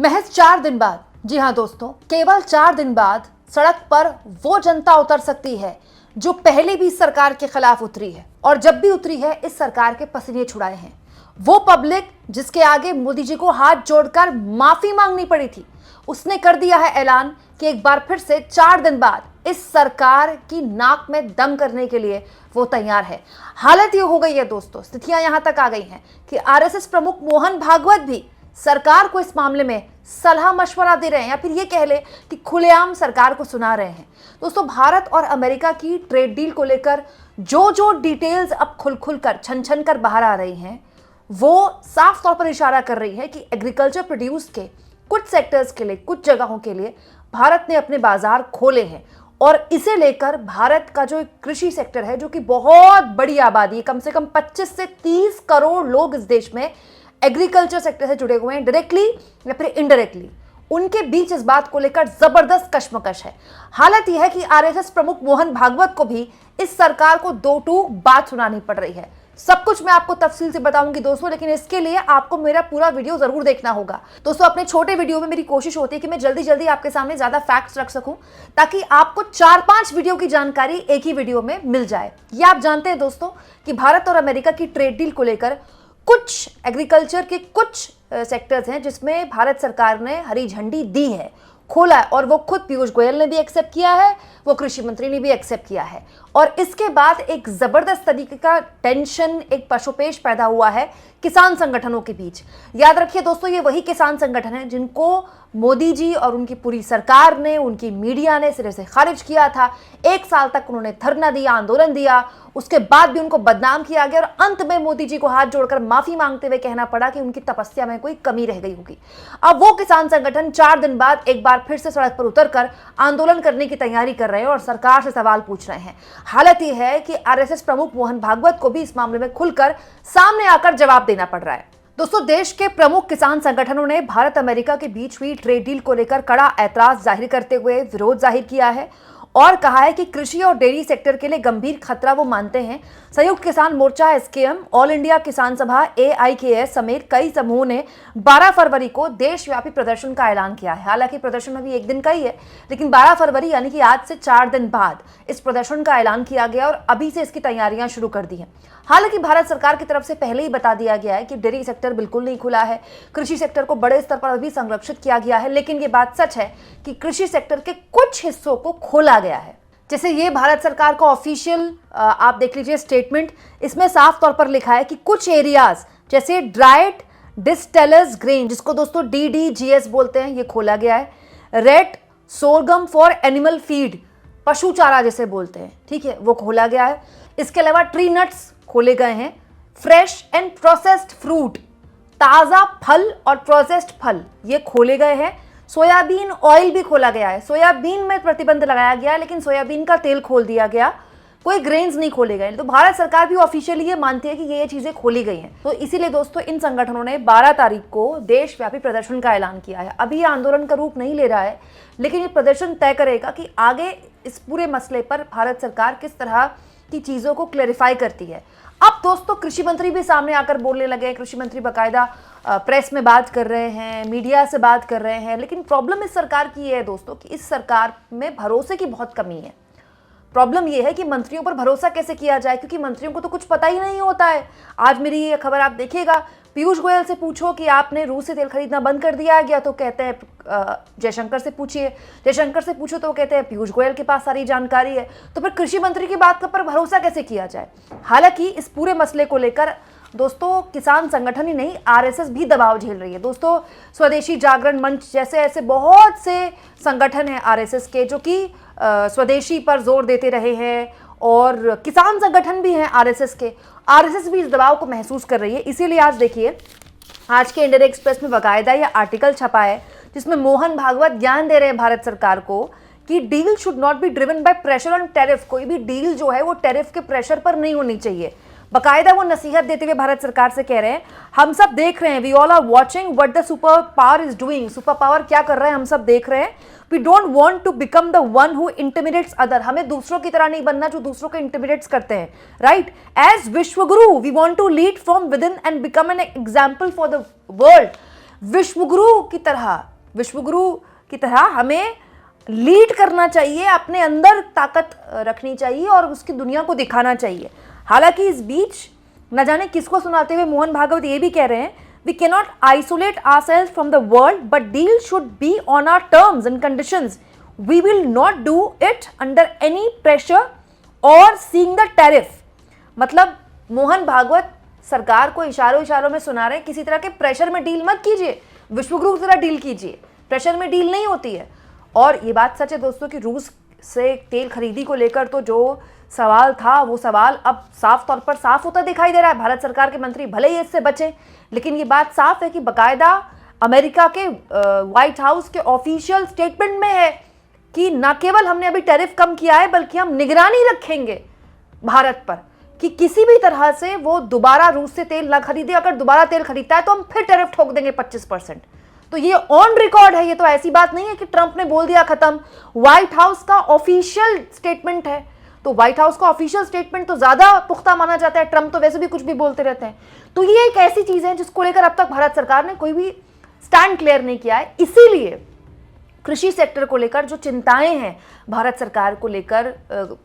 महज 4 दिन बाद, जी हाँ दोस्तों, केवल 4 दिन बाद सड़क पर वो जनता उतर सकती है जो पहले भी सरकार के खिलाफ उतरी है और जब भी उतरी है इस सरकार के पसीने छुड़ाए हैं। वो पब्लिक जिसके आगे मोदी जी को हाथ जोड़कर माफी मांगनी पड़ी थी, उसने कर दिया है ऐलान कि एक बार फिर से 4 दिन बाद इस सरकार की नाक में दम करने के लिए वो तैयार है। हालत ये हो गई है दोस्तों, स्थितियां यहां तक आ गई हैं कि आरएसएस प्रमुख मोहन भागवत भी सरकार को इस मामले में सलाह मशवरा दे रहे हैं या फिर ये कह ले कि खुलेआम सरकार को सुना रहे हैं। दोस्तों, भारत और अमेरिका की ट्रेड डील को लेकर जो जो डिटेल्स अब खुल कर छन छन कर बाहर आ रही हैं, वो साफ तौर पर इशारा कर रही है कि एग्रीकल्चर प्रोड्यूस के कुछ सेक्टर्स के लिए, कुछ जगहों के लिए भारत ने अपने बाजार खोले हैं और इसे लेकर भारत का जो कृषि सेक्टर है, जो कि बहुत बड़ी आबादी है, कम से कम 25 से 30 करोड़ लोग इस देश में एग्रीकल्चर सेक्टर से जुड़े हुए हैं, डायरेक्टली या फिर इनडायरेक्टली, उनके बीच इस बात को लेकर जबरदस्त कश्मकश है। हालत यह है कि आरएसएस प्रमुख मोहन भागवत को भी इस सरकार को दो टूक बात सुनानी पड़ रही है। सब कुछ मैं आपको तफसील से बताऊंगी दोस्तों, लेकिन इसके लिए आपको मेरा पूरा वीडियो जरूर देखना होगा। दोस्तों, अपने छोटे वीडियो में मेरी कोशिश होती है कि मैं जल्दी जल्दी आपके सामने ज्यादा फैक्ट्स रख सकूं ताकि आपको 4-5 वीडियो की जानकारी एक ही वीडियो में मिल जाए। ये आप जानते हैं दोस्तों कि भारत और अमेरिका की ट्रेड डील को लेकर कुछ एग्रीकल्चर के कुछ सेक्टर्स हैं जिसमें भारत सरकार ने हरी झंडी दी है, खोला है, और वो खुद पीयूष गोयल ने भी एक्सेप्ट किया है, वो कृषि मंत्री ने भी एक्सेप्ट किया है। और इसके बाद एक जबरदस्त तरीके का टेंशन, एक पशुपेश पैदा हुआ है किसान संगठनों के बीच। याद रखिए दोस्तों, ये वही किसान संगठन है जिनको मोदी जी और उनकी पूरी सरकार ने, उनकी मीडिया ने सिरे से खारिज किया था। 1 साल तक उन्होंने धरना दिया, आंदोलन दिया, उसके बाद भी उनको बदनाम किया गया और अंत में मोदी जी को हाथ जोड़कर माफी मांगते हुए कहना पड़ा कि उनकी तपस्या में कोई कमी रह गई होगी। अब वो किसान संगठन 4 दिन बाद एक बार फिर से सड़क पर उतरकर आंदोलन करने की तैयारी कर रहे हैं और सरकार से सवाल पूछ रहे हैं। हालत यह है कि आरएसएस प्रमुख मोहन भागवत को भी इस मामले में खुलकर सामने आकर जवाब देना पड़ रहा है। दोस्तों, देश के प्रमुख किसान संगठनों ने भारत अमेरिका के बीच हुई ट्रेड डील को लेकर कड़ा ऐतराज जाहिर करते हुए विरोध जाहिर किया है और कहा है कि कृषि और डेयरी सेक्टर के लिए गंभीर खतरा वो मानते हैं। संयुक्त किसान मोर्चा एसकेएम, ऑल इंडिया किसान सभा एआईकेएस समेत कई समूहों ने 12 फरवरी को देशव्यापी प्रदर्शन का ऐलान किया है। हालांकि प्रदर्शन अभी 1 दिन का ही है, लेकिन 12 फरवरी यानी कि आज से 4 दिन बाद इस प्रदर्शन का ऐलान किया गया और अभी से इसकी तैयारियां शुरू कर दी हैं। हालांकि भारत सरकार की तरफ से पहले ही बता दिया गया है कि डेयरी सेक्टर बिल्कुल नहीं खुला है, कृषि सेक्टर को बड़े स्तर पर अभी संरक्षित किया गया है, लेकिन ये बात सच है कि कृषि सेक्टर के कुछ हिस्सों को खोला गया है। जैसे ये भारत सरकार का ऑफिशियल आप देख लीजिए स्टेटमेंट, इसमें साफ तौर पर लिखा है कि कुछ एरियाज जैसे ड्राइड डिस्टेलर्स ग्रेन, जिसको दोस्तों डीडीजीएस बोलते हैं, ये खोला गया है। Red sorghum for animal feed, पशु चारा जैसे बोलते हैं, ठीक है, वो खोला गया है। इसके अलावा ट्री नट्स खोले गए हैं। फ्रेश एंड प्रोसेस्ड फ्रूट, ताजा फल और प्रोसेस्ड फल, ये खोले गए हैं। सोयाबीन ऑयल भी खोला गया है। सोयाबीन में प्रतिबंध लगाया गया है, लेकिन सोयाबीन का तेल खोल दिया गया, कोई ग्रेन्स नहीं खोले गए। तो भारत सरकार भी ऑफिशियली ये मानती है कि ये चीजें खोली गई हैं। तो इसीलिए दोस्तों, इन संगठनों ने 12 तारीख को देशव्यापी प्रदर्शन का ऐलान किया है। अभी ये आंदोलन का रूप नहीं ले रहा है, लेकिन ये प्रदर्शन तय करेगा कि आगे इस पूरे मसले पर भारत सरकार किस तरह की चीजों को क्लैरिफाई करती है। अब दोस्तों, कृषि मंत्री भी सामने आकर बोलने लगे। कृषि मंत्री बाकायदा प्रेस में बात कर रहे हैं, मीडिया से बात कर रहे हैं, लेकिन प्रॉब्लम इस सरकार की है दोस्तों कि इस सरकार में भरोसे की बहुत कमी है। प्रॉब्लम यह है कि मंत्रियों पर भरोसा कैसे किया जाए, क्योंकि मंत्रियों को तो कुछ पता ही नहीं होता है। आज मेरी ये खबर आप देखिएगा, पीयूष गोयल से पूछो कि आपने रूस से तेल खरीदना बंद कर दिया गया, तो कहते हैं जयशंकर से पूछिए, जयशंकर से पूछो तो कहते हैं पीयूष गोयल के पास सारी जानकारी है। तो फिर कृषि मंत्री की बात पर भरोसा कैसे किया जाए। हालांकि इस पूरे मसले को लेकर दोस्तों, किसान संगठन ही नहीं, आरएसएस भी दबाव झेल रही है। दोस्तों, स्वदेशी जागरण मंच जैसे ऐसे बहुत से संगठन हैं आरएसएस के जो कि स्वदेशी पर जोर देते रहे हैं, और किसान संगठन भी हैं आरएसएस के। आरएसएस भी इस दबाव को महसूस कर रही है। इसीलिए आज देखिए, आज के इंडियन एक्सप्रेस में बाकायदा यह आर्टिकल छपा है जिसमें मोहन भागवत ज्ञान दे रहे हैं भारत सरकार को कि deal should not be driven by pressure on tariff. कोई भी डील जो है वो टैरिफ के प्रेशर पर नहीं होनी चाहिए। बाकायदा वो नसीहत देते हुए भारत सरकार से कह रहे हैं, हम सब देख रहे हैं, we all are watching what the super power is doing. Super power क्या कर रहा है हम सब देख रहे हैं। We don't want to become the one who intimidates other. हमें दूसरों की तरह नहीं बनना जो दूसरों को इंटिमिडेट्स करते हैं, right. As Vishwaguru we want to lead from within and become an example for the world. विश्वगुरु की तरह हमें लीड करना चाहिए, अपने अंदर ताकत रखनी चाहिए और उसकी दुनिया को दिखाना चाहिए। हालांकि इस बीच न जाने किसको सुनाते हुए मोहन भागवत ये भी कह रहे हैं, we can not isolate ourselves from the world but deal should be on our terms and conditions. We will not do it under any pressure और सीइंग द टैरिफ। मतलब मोहन भागवत सरकार को इशारों में सुना रहे हैं, किसी तरह के प्रेशर में डील मत कीजिए, विश्वगुरु की तरह डील कीजिए, प्रेशर में डील नहीं होती है। और ये बात सच है दोस्तों कि रूस से तेल खरीदी को लेकर तो जो सवाल था वो सवाल अब साफ तौर पर साफ होता दिखाई दे रहा है। भारत सरकार के मंत्री भले ही इससे बचे, लेकिन ये बात साफ है कि बाकायदा अमेरिका के व्हाइट हाउस के ऑफिशियल स्टेटमेंट में है कि न केवल हमने अभी टैरिफ कम किया है बल्कि हम निगरानी रखेंगे भारत पर कि किसी भी तरह से वो दोबारा रूस से तेल ना खरीदे। अगर दोबारा तेल खरीदता है तो हम फिर टैरिफ ठोक देंगे 25%। तो ये ऑन रिकॉर्ड है, ये तो ऐसी बात नहीं है कि ट्रंप ने बोल दिया खत्म। व्हाइट हाउस का ऑफिशियल स्टेटमेंट है, तो व्हाइट हाउस का ऑफिशियल स्टेटमेंट तो ज्यादा पुख्ता माना जाता है। ट्रंप तो वैसे भी कुछ भी बोलते रहते हैं। तो ये एक ऐसी चीज है जिसको लेकर अब तक भारत सरकार ने कोई भी स्टैंड क्लियर नहीं किया है। इसीलिए कृषि सेक्टर को लेकर जो चिंताएं हैं भारत सरकार को लेकर,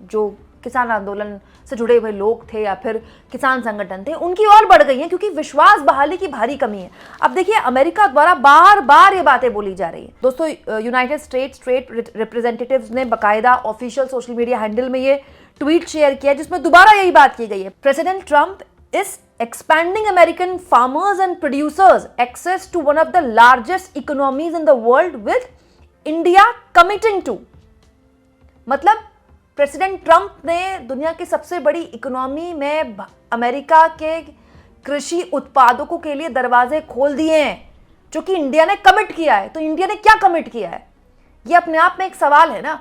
जो किसान आंदोलन से जुड़े हुए लोग थे या फिर किसान संगठन थे, उनकी और बढ़ गई हैं क्योंकि विश्वास बहाली की भारी कमी है। अब देखिए अमेरिका द्वारा बार बार ये बातें बोली जा रही है। दोस्तों यूनाइटेड स्टेट्स ट्रेड रिप्रेजेंटेटिव्स ने बाकायदा ऑफिशियल सोशल मीडिया हैंडल में ये ट्वीट शेयर किया जिसमें दोबारा यही बात की गई है, president Trump is expanding American farmers and producers access to one of the largest economies in the world with India committing to। मतलब प्रेसिडेंट ट्रंप ने दुनिया की सबसे बड़ी इकोनॉमी में अमेरिका के कृषि उत्पादकों के लिए दरवाजे खोल दिए हैं, जो कि इंडिया ने कमिट किया है। तो इंडिया ने क्या कमिट किया है, ये अपने आप में एक सवाल है ना।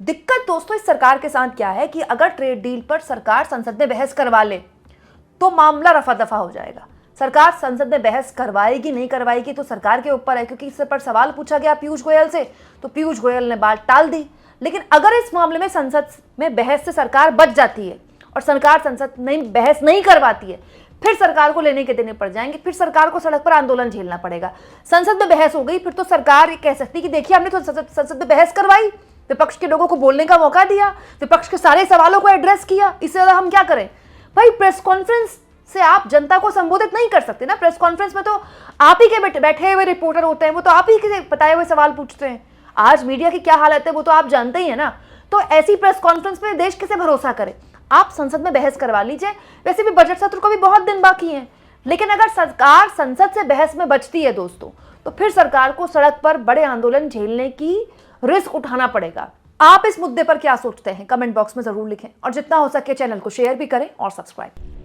दिक्कत दोस्तों इस सरकार के साथ क्या है कि अगर ट्रेड डील पर सरकार संसद में बहस करवा ले तो मामला रफा दफा हो जाएगा। सरकार संसद में बहस करवाएगी नहीं करवाएगी तो सरकार के ऊपर है, क्योंकि इस पर सवाल पूछा गया पीयूष गोयल से तो पीयूष गोयल ने बात टाल दी। लेकिन अगर इस मामले में संसद में बहस से सरकार बच जाती है और सरकार संसद में बहस नहीं करवाती है, फिर सरकार को लेने के देने पड़ जाएंगे, फिर सरकार को सड़क पर आंदोलन झेलना पड़ेगा। संसद में बहस हो गई फिर तो सरकार कह सकती कि देखिए हमने तो संसद में बहस करवाई, विपक्ष के लोगों को बोलने का मौका दिया, विपक्ष के सारे सवालों को एड्रेस किया, इससे ज्यादा हम क्या करें। भाई प्रेस कॉन्फ्रेंस से आप जनता को संबोधित नहीं कर सकते ना। प्रेस कॉन्फ्रेंस में तो आप ही के बैठे हुए रिपोर्टर होते हैं, वो तो आप ही के बताए हुए सवाल पूछते हैं। आज मीडिया की क्या हालत है वो तो आप जानते ही है ना। तो ऐसी प्रेस कॉन्फ्रेंस में देश कैसे भरोसा करे। आप संसद में बहस करवा लीजिए, वैसे भी बजट सत्र को भी बहुत दिन बाकी हैं। लेकिन अगर सरकार संसद से बहस में बचती है दोस्तों, तो फिर सरकार को सड़क पर बड़े आंदोलन झेलने की रिस्क उठाना पड़ेगा। आप इस मुद्दे पर क्या सोचते हैं कमेंट बॉक्स में जरूर लिखें और जितना हो सके चैनल को शेयर भी करें और सब्सक्राइब।